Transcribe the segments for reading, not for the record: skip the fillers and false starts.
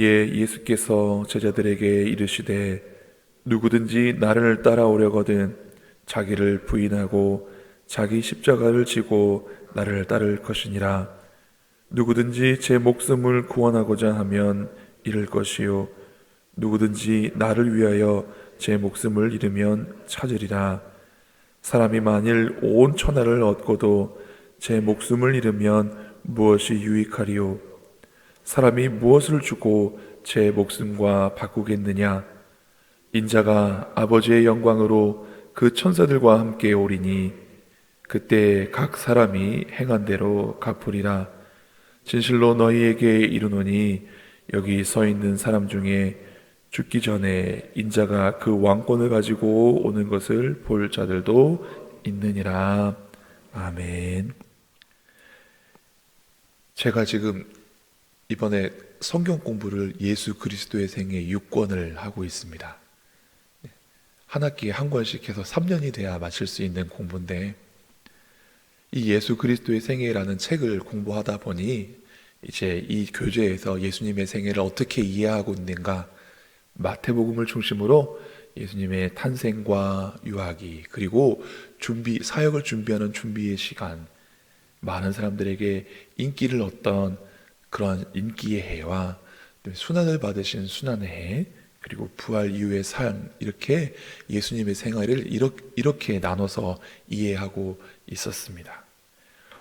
이에 예수께서 제자들에게 이르시되 누구든지 나를 따라오려거든 자기를 부인하고 자기 십자가를 지고 나를 따를 것이니라. 누구든지 제 목숨을 구원하고자 하면 잃을 것이요 누구든지 나를 위하여 제 목숨을 잃으면 찾으리라. 사람이 만일 온 천하를 얻고도 제 목숨을 잃으면 무엇이 유익하리요? 사람이 무엇을 주고 제 목숨과 바꾸겠느냐? 인자가 아버지의 영광으로 그 천사들과 함께 오리니 그때 각 사람이 행한 대로 갚으리라. 진실로 너희에게 이르노니 여기 서 있는 사람 중에 죽기 전에 인자가 그 왕권을 가지고 오는 것을 볼 자들도 있느니라. 아멘. 제가 지금 이번에 성경 공부를 예수 그리스도의 생애 6권을 하고 있습니다. 한 학기에 한 권씩 해서 3년이 돼야 마칠 수 있는 공부인데, 이 예수 그리스도의 생애라는 책을 공부하다 보니 이제 이 교재에서 예수님의 생애를 어떻게 이해하고 있는가, 마태복음을 중심으로 예수님의 탄생과 유아기, 그리고 사역을 준비하는 준비의 시간, 많은 사람들에게 인기를 얻던 그런 인기의 해와 순환을 받으신 순환의 해, 그리고 부활 이후의 삶, 이렇게 예수님의 생활을 이렇게 나눠서 이해하고 있었습니다.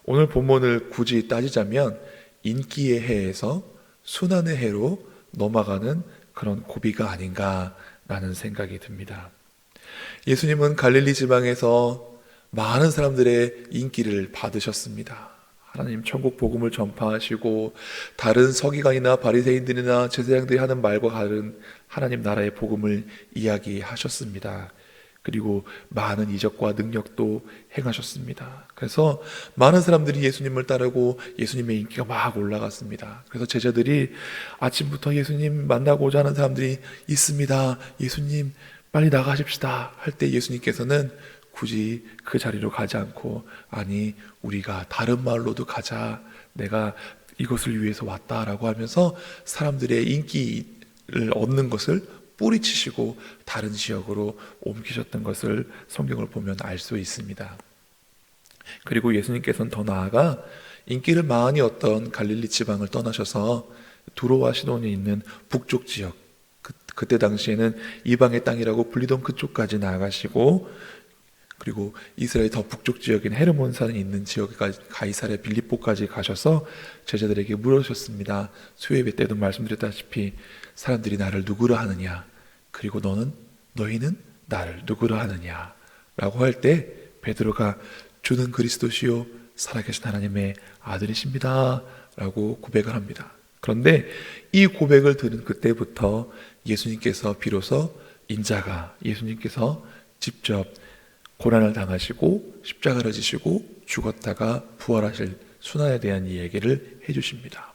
오늘 본문을 굳이 따지자면 인기의 해에서 순환의 해로 넘어가는 그런 고비가 아닌가라는 생각이 듭니다. 예수님은 갈릴리 지방에서 많은 사람들의 인기를 받으셨습니다. 하나님 천국 복음을 전파하시고 다른 서기관이나 바리새인들이나 제사장들이 하는 말과 다른 하나님 나라의 복음을 이야기하셨습니다. 그리고 많은 이적과 능력도 행하셨습니다. 그래서 많은 사람들이 예수님을 따르고 예수님의 인기가 막 올라갔습니다. 그래서 제자들이 아침부터 예수님 만나고자 하는 사람들이 있습니다. 예수님 빨리 나가십시다 할 때 예수님께서는 굳이 그 자리로 가지 않고, 아니 우리가 다른 마을로도 가자, 내가 이것을 위해서 왔다라고 하면서 사람들의 인기를 얻는 것을 뿌리치시고 다른 지역으로 옮기셨던 것을 성경을 보면 알 수 있습니다. 그리고 예수님께서는 더 나아가 인기를 많이 얻던 갈릴리 지방을 떠나셔서 두로와 시돈이 있는 북쪽 지역, 그때 당시에는 이방의 땅이라고 불리던 그쪽까지 나아가시고, 그리고 이스라엘 더 북쪽 지역인 헤르몬산이 있는 지역까지 가이사랴 빌립보까지 가셔서 제자들에게 물으셨습니다. 수요예배 때도 말씀드렸다시피 사람들이 나를 누구라 하느냐, 그리고 너희는 나를 누구라 하느냐 라고 할 때 베드로가 주는 그리스도시요 살아계신 하나님의 아들이십니다 라고 고백을 합니다. 그런데 이 고백을 들은 그때부터 예수님께서 비로소 예수님께서 직접 고난을 당하시고 십자가를 지시고 죽었다가 부활하실 순환에 대한 이야기를 해주십니다.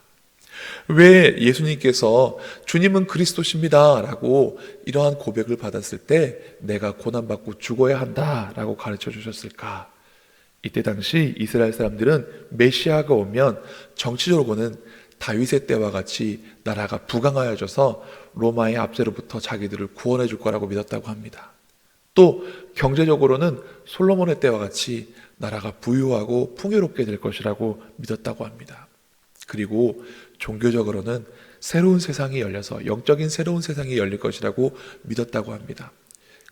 왜 예수님께서 주님은 그리스도십니다 라고 이러한 고백을 받았을 때 내가 고난받고 죽어야 한다 라고 가르쳐 주셨을까? 이때 당시 이스라엘 사람들은 메시아가 오면 정치적으로는 다윗의 때와 같이 나라가 부강하여져서 로마의 압제로부터 자기들을 구원해 줄 거라고 믿었다고 합니다. 또 경제적으로는 솔로몬의 때와 같이 나라가 부유하고 풍요롭게 될 것이라고 믿었다고 합니다. 그리고 종교적으로는 새로운 세상이 열려서 영적인 새로운 세상이 열릴 것이라고 믿었다고 합니다.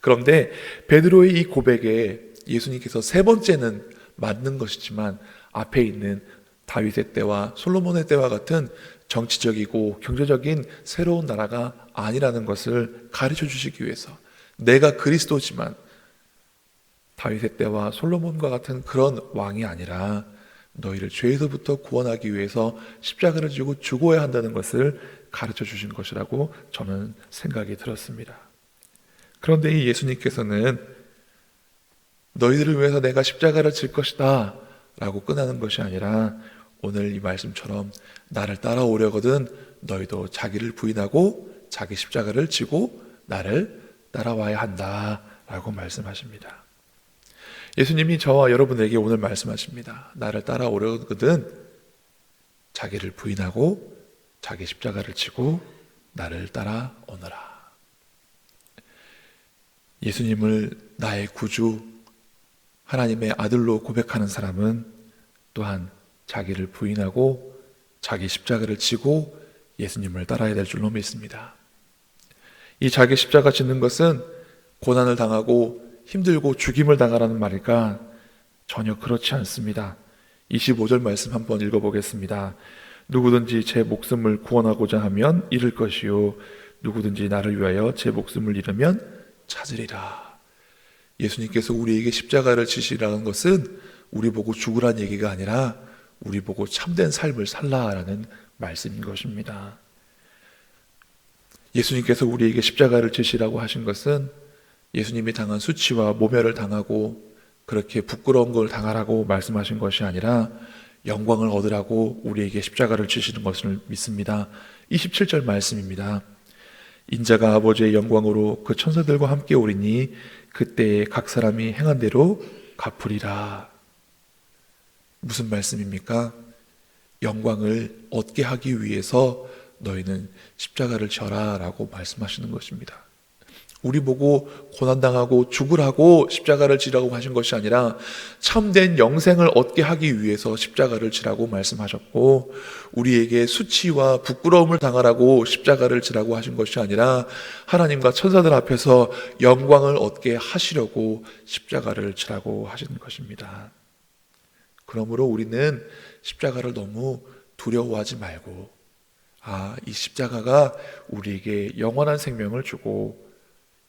그런데 베드로의 이 고백에 예수님께서 세 번째는 맞는 것이지만 앞에 있는 다윗의 때와 솔로몬의 때와 같은 정치적이고 경제적인 새로운 나라가 아니라는 것을 가르쳐 주시기 위해서, 내가 그리스도지만 다윗의 때와 솔로몬과 같은 그런 왕이 아니라 너희를 죄에서부터 구원하기 위해서 십자가를 지고 죽어야 한다는 것을 가르쳐 주신 것이라고 저는 생각이 들었습니다. 그런데 이 예수님께서는 너희들을 위해서 내가 십자가를 질 것이다 라고 끝나는 것이 아니라 오늘 이 말씀처럼 나를 따라오려거든 너희도 자기를 부인하고 자기 십자가를 지고 나를 따라와야 한다 라고 말씀하십니다. 예수님이 저와 여러분에게 오늘 말씀하십니다. 나를 따라오려거든 자기를 부인하고 자기 십자가를 지고 나를 따라오너라. 예수님을 나의 구주, 하나님의 아들로 고백하는 사람은 또한 자기를 부인하고 자기 십자가를 지고 예수님을 따라야 될 줄로 믿습니다. 이 자기 십자가 짓는 것은 고난을 당하고 힘들고 죽임을 당하라는 말일까? 전혀 그렇지 않습니다. 25절 말씀 한번 읽어보겠습니다. 누구든지 제 목숨을 구원하고자 하면 잃을 것이요 누구든지 나를 위하여 제 목숨을 잃으면 찾으리라. 예수님께서 우리에게 십자가를 지시라는 것은 우리 보고 죽으란 얘기가 아니라 우리 보고 참된 삶을 살라라는 말씀인 것입니다. 예수님께서 우리에게 십자가를 지시라고 하신 것은 예수님이 당한 수치와 모멸을 당하고 그렇게 부끄러운 걸 당하라고 말씀하신 것이 아니라 영광을 얻으라고 우리에게 십자가를 지시는 것을 믿습니다. 27절 말씀입니다. 인자가 아버지의 영광으로 그 천사들과 함께 오리니 그때에 각 사람이 행한 대로 갚으리라. 무슨 말씀입니까? 영광을 얻게 하기 위해서 너희는 십자가를 져라 라고 말씀하시는 것입니다. 우리 보고 고난당하고 죽으라고 십자가를 지라고 하신 것이 아니라 참된 영생을 얻게 하기 위해서 십자가를 지라고 말씀하셨고, 우리에게 수치와 부끄러움을 당하라고 십자가를 지라고 하신 것이 아니라 하나님과 천사들 앞에서 영광을 얻게 하시려고 십자가를 지라고 하시는 것입니다. 그러므로 우리는 십자가를 너무 두려워하지 말고, 이 십자가가 우리에게 영원한 생명을 주고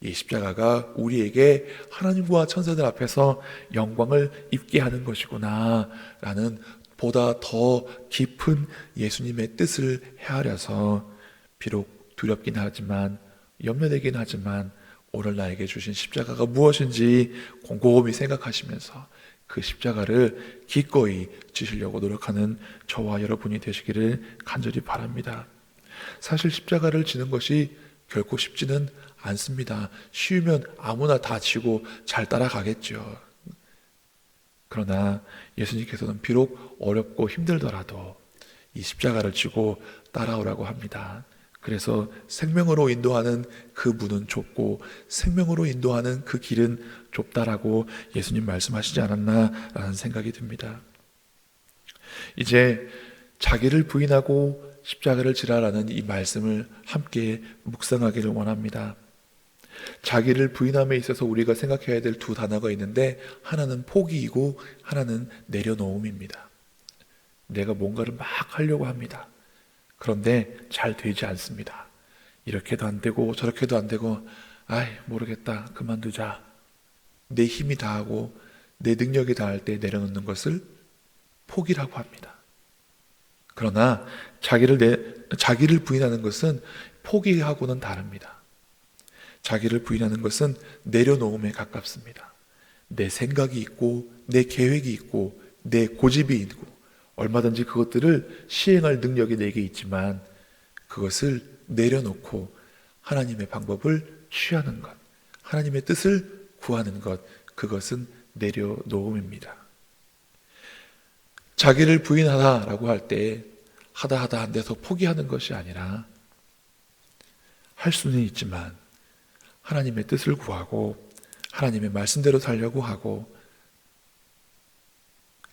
이 십자가가 우리에게 하나님과 천사들 앞에서 영광을 입게 하는 것이구나 라는 보다 더 깊은 예수님의 뜻을 헤아려서 비록 두렵긴 하지만 염려되긴 하지만 오늘 나에게 주신 십자가가 무엇인지 곰곰이 생각하시면서 그 십자가를 기꺼이 지시려고 노력하는 저와 여러분이 되시기를 간절히 바랍니다. 사실 십자가를 지는 것이 결코 쉽지는 않습니다. 쉬우면 아무나 다 지고 잘 따라가겠죠. 그러나 예수님께서는 비록 어렵고 힘들더라도 이 십자가를 지고 따라오라고 합니다. 그래서 생명으로 인도하는 그 문은 좁고 생명으로 인도하는 그 길은 좁다라고 예수님 말씀하시지 않았나라는 생각이 듭니다. 이제 자기를 부인하고 십자가를 지라라는 이 말씀을 함께 묵상하기를 원합니다. 자기를 부인함에 있어서 우리가 생각해야 될 두 단어가 있는데, 하나는 포기이고 하나는 내려놓음입니다. 내가 뭔가를 막 하려고 합니다. 그런데 잘 되지 않습니다. 이렇게도 안 되고 저렇게도 안 되고 모르겠다 그만두자. 내 힘이 다하고 내 능력이 다할 때 내려놓는 것을 포기라고 합니다. 그러나 자기를 부인하는 것은 포기하고는 다릅니다. 자기를 부인하는 것은 내려놓음에 가깝습니다. 내 생각이 있고 내 계획이 있고 내 고집이 있고 얼마든지 그것들을 시행할 능력이 내게 있지만 그것을 내려놓고 하나님의 방법을 취하는 것, 하나님의 뜻을 구하는 것, 그것은 내려놓음입니다. 자기를 부인하다라고 할 때 하다 안 돼서 포기하는 것이 아니라 할 수는 있지만 하나님의 뜻을 구하고 하나님의 말씀대로 살려고 하고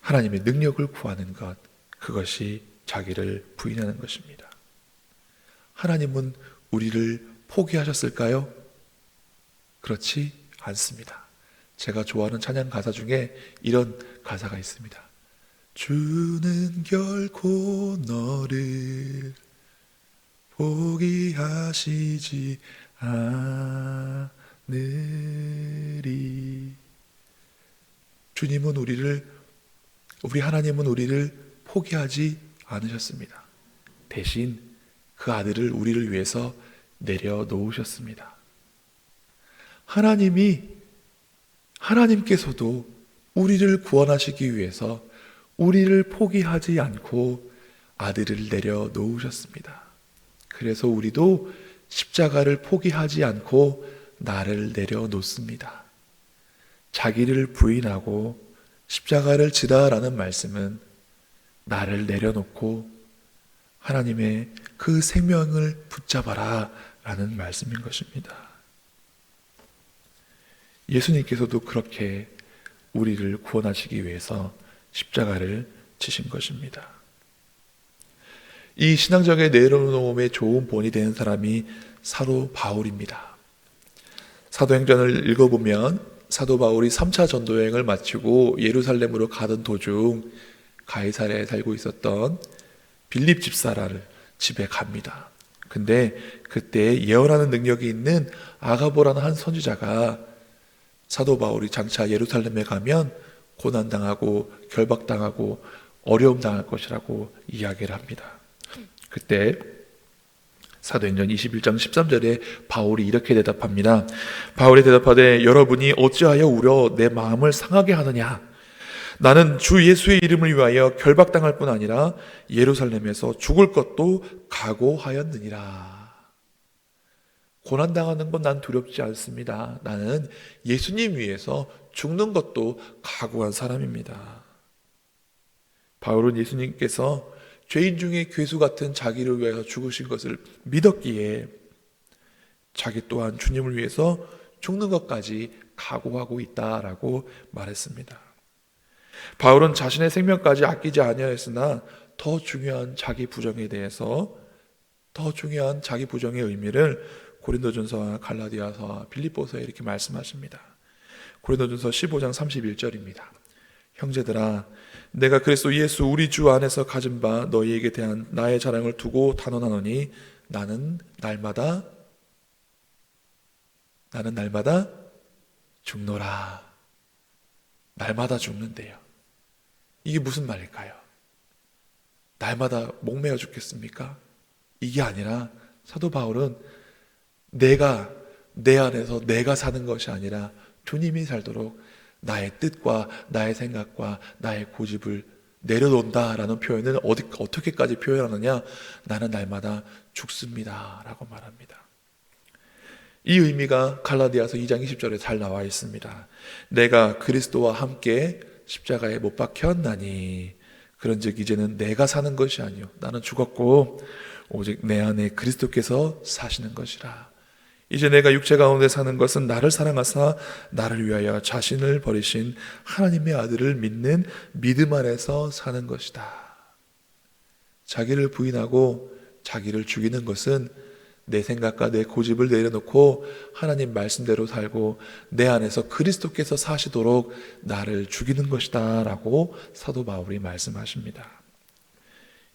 하나님의 능력을 구하는 것, 그것이 자기를 부인하는 것입니다. 하나님은 우리를 포기하셨을까요? 그렇지 않습니다. 제가 좋아하는 찬양 가사 중에 이런 가사가 있습니다. 주는 결코 너를 포기하시지 않으리. 주님은 우리 하나님은 우리를 포기하지 않으셨습니다. 대신 그 아들을 우리를 위해서 내려놓으셨습니다. 하나님께서도 우리를 구원하시기 위해서 우리를 포기하지 않고 아들을 내려놓으셨습니다. 그래서 우리도 십자가를 포기하지 않고 나를 내려놓습니다. 자기를 부인하고 십자가를 지라라는 말씀은 나를 내려놓고 하나님의 그 생명을 붙잡아라 라는 말씀인 것입니다. 예수님께서도 그렇게 우리를 구원하시기 위해서 십자가를 지신 것입니다. 이 신앙적인 내려놓음의 좋은 본이 되는 사람이 사도 바울입니다. 사도행전을 읽어보면 사도 바울이 3차 전도여행을 마치고 예루살렘으로 가던 도중 가이사랴에 살고 있었던 빌립 집사라를 집에 갑니다. 근데 그때 예언하는 능력이 있는 아가보라는 한 선지자가 사도 바울이 장차 예루살렘에 가면 고난당하고 결박당하고 어려움 당할 것이라고 이야기를 합니다. 그때 사도행전 21장 13절에 바울이 이렇게 대답합니다. 바울이 대답하되 여러분이 어찌하여 우려 내 마음을 상하게 하느냐? 나는 주 예수의 이름을 위하여 결박당할 뿐 아니라 예루살렘에서 죽을 것도 각오하였느니라. 고난당하는 건 난 두렵지 않습니다. 나는 예수님 위해서 죽는 것도 각오한 사람입니다. 바울은 예수님께서 죄인 중에 괴수 같은 자기를 위해서 죽으신 것을 믿었기에 자기 또한 주님을 위해서 죽는 것까지 각오하고 있다라고 말했습니다. 바울은 자신의 생명까지 아끼지 아니하였으나 더 중요한 자기 부정에 대해서 더 중요한 자기 부정의 의미를 고린도전서와 갈라디아서와 빌립보서에 이렇게 말씀하십니다. 고린도전서 15장 31절입니다. 형제들아 내가 그리스도 예수 우리 주 안에서 가진 바 너희에게 대한 나의 자랑을 두고 단언하노니 나는 날마다 죽노라. 날마다 죽는데요. 이게 무슨 말일까요? 날마다 목매어 죽겠습니까? 이게 아니라 사도 바울은 내가 내 안에서 내가 사는 것이 아니라 주님이 살도록 나의 뜻과 나의 생각과 나의 고집을 내려놓는다라는 표현을 어떻게까지 표현하느냐? 나는 날마다 죽습니다 라고 말합니다. 이 의미가 갈라디아서 2장 20절에 잘 나와 있습니다. 내가 그리스도와 함께 십자가에 못 박혔나니 그런즉 이제는 내가 사는 것이 아니요 나는 죽었고 오직 내 안에 그리스도께서 사시는 것이라. 이제 내가 육체 가운데 사는 것은 나를 사랑하사 나를 위하여 자신을 버리신 하나님의 아들을 믿는 믿음 안에서 사는 것이다. 자기를 부인하고 자기를 죽이는 것은 내 생각과 내 고집을 내려놓고 하나님 말씀대로 살고 내 안에서 그리스도께서 사시도록 나를 죽이는 것이다 라고 사도 바울이 말씀하십니다.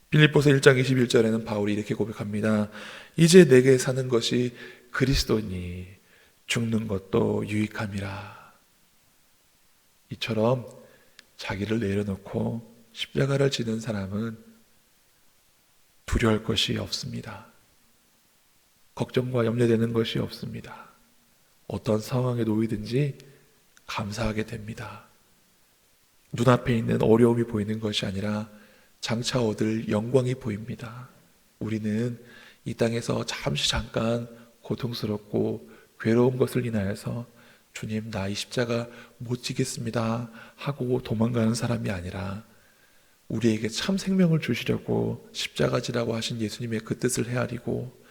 빌립보서 1장 21절에는 바울이 이렇게 고백합니다. 이제 내게 사는 것이 그리스도니 죽는 것도 유익함이라. 이처럼 자기를 내려놓고 십자가를 지는 사람은 두려울 것이 없습니다. 걱정과 염려되는 것이 없습니다. 어떤 상황에 놓이든지 감사하게 됩니다. 눈앞에 있는 어려움이 보이는 것이 아니라 장차 얻을 영광이 보입니다. 우리는 이 땅에서 잠깐 고통스럽고 괴로운 것을 인하여서 주님 나 이 십자가 못 지겠습니다 하고 도망가는 사람이 아니라 우리에게 참 생명을 주시려고 십자가 지라고 하신 예수님의 그 뜻을 헤아리고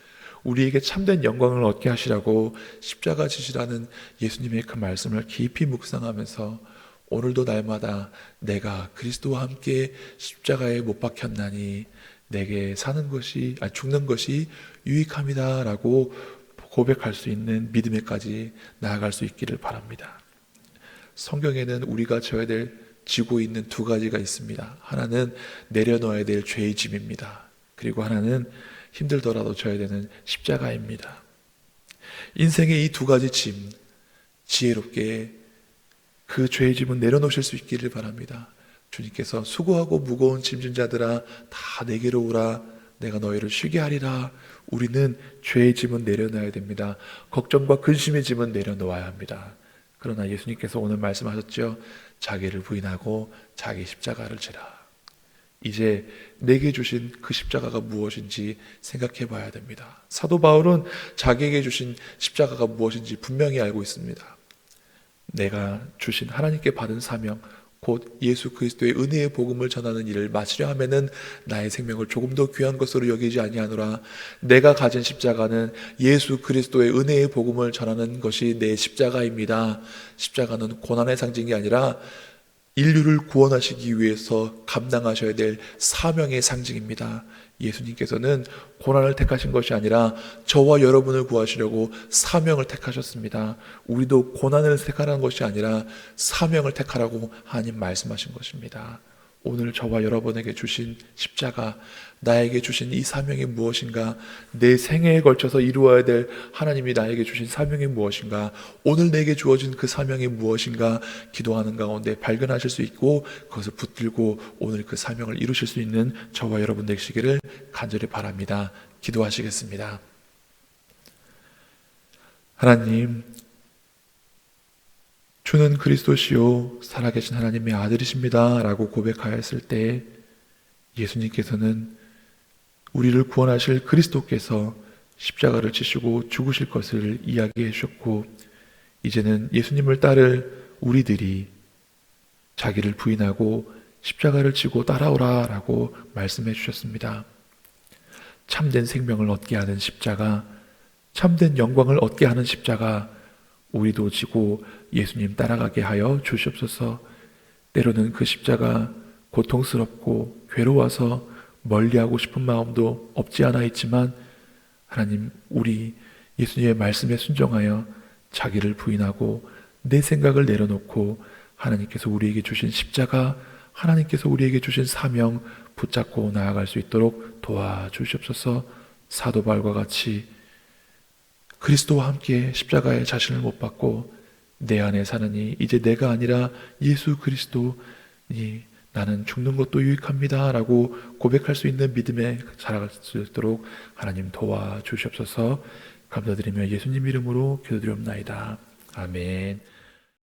우리에게 참된 영광을 얻게 하시라고 십자가 지시라는 예수님의 그 말씀을 깊이 묵상하면서 오늘도 날마다 내가 그리스도와 함께 십자가에 못 박혔나니 내게 죽는 것이 유익함이다 라고 고백할 수 있는 믿음에까지 나아갈 수 있기를 바랍니다. 성경에는 우리가 지고 있는 두 가지가 있습니다. 하나는 내려놓아야 될 죄의 짐입니다. 그리고 하나는 힘들더라도 져야 되는 십자가입니다. 인생의 이 두 가지 짐, 지혜롭게 그 죄의 짐은 내려놓으실 수 있기를 바랍니다. 주님께서 수고하고 무거운 짐진 자들아 다 내게로 오라 내가 너희를 쉬게 하리라. 우리는 죄의 짐은 내려놔야 됩니다. 걱정과 근심의 짐은 내려놓아야 합니다. 그러나 예수님께서 오늘 말씀하셨죠. 자기를 부인하고 자기 십자가를 지라. 이제 내게 주신 그 십자가가 무엇인지 생각해 봐야 됩니다. 사도 바울은 자기에게 주신 십자가가 무엇인지 분명히 알고 있습니다. 내가 주신 하나님께 받은 사명, 곧 예수 그리스도의 은혜의 복음을 전하는 일을 마치려 하면은 나의 생명을 조금 더 귀한 것으로 여기지 아니하노라. 내가 가진 십자가는 예수 그리스도의 은혜의 복음을 전하는 것이 내 십자가입니다. 십자가는 고난의 상징이 아니라 인류를 구원하시기 위해서 감당하셔야 될 사명의 상징입니다. 예수님께서는 고난을 택하신 것이 아니라 저와 여러분을 구하시려고 사명을 택하셨습니다. 우리도 고난을 택하라는 것이 아니라 사명을 택하라고 하나님 말씀하신 것입니다. 오늘 저와 여러분에게 주신 십자가, 나에게 주신 이 사명이 무엇인가? 내 생애에 걸쳐서 이루어야 될 하나님이 나에게 주신 사명이 무엇인가? 오늘 내게 주어진 그 사명이 무엇인가? 기도하는 가운데 발견하실 수 있고 그것을 붙들고 오늘 그 사명을 이루실 수 있는 저와 여러분 되시기를 간절히 바랍니다. 기도하시겠습니다. 하나님, 주는 그리스도시요 살아계신 하나님의 아들이십니다 라고 고백하였을 때 예수님께서는 우리를 구원하실 그리스도께서 십자가를 지시고 죽으실 것을 이야기해 주셨고, 이제는 예수님을 따를 우리들이 자기를 부인하고 십자가를 지고 따라오라 라고 말씀해 주셨습니다. 참된 생명을 얻게 하는 십자가, 참된 영광을 얻게 하는 십자가, 우리도 지고 예수님 따라가게 하여 주시옵소서. 때로는 그 십자가 고통스럽고 괴로워서 멀리하고 싶은 마음도 없지 않아 있지만, 하나님, 우리 예수님의 말씀에 순종하여 자기를 부인하고 내 생각을 내려놓고 하나님께서 우리에게 주신 십자가, 하나님께서 우리에게 주신 사명 붙잡고 나아갈 수 있도록 도와주시옵소서. 사도 바울과 같이 그리스도와 함께 십자가에 자신을 못 박고 내 안에 사느니 이제 내가 아니라 예수 그리스도니 나는 죽는 것도 유익합니다 라고 고백할 수 있는 믿음에 자라갈 수 있도록 하나님 도와주시옵소서. 감사드리며 예수님 이름으로 기도드리옵나이다. 아멘.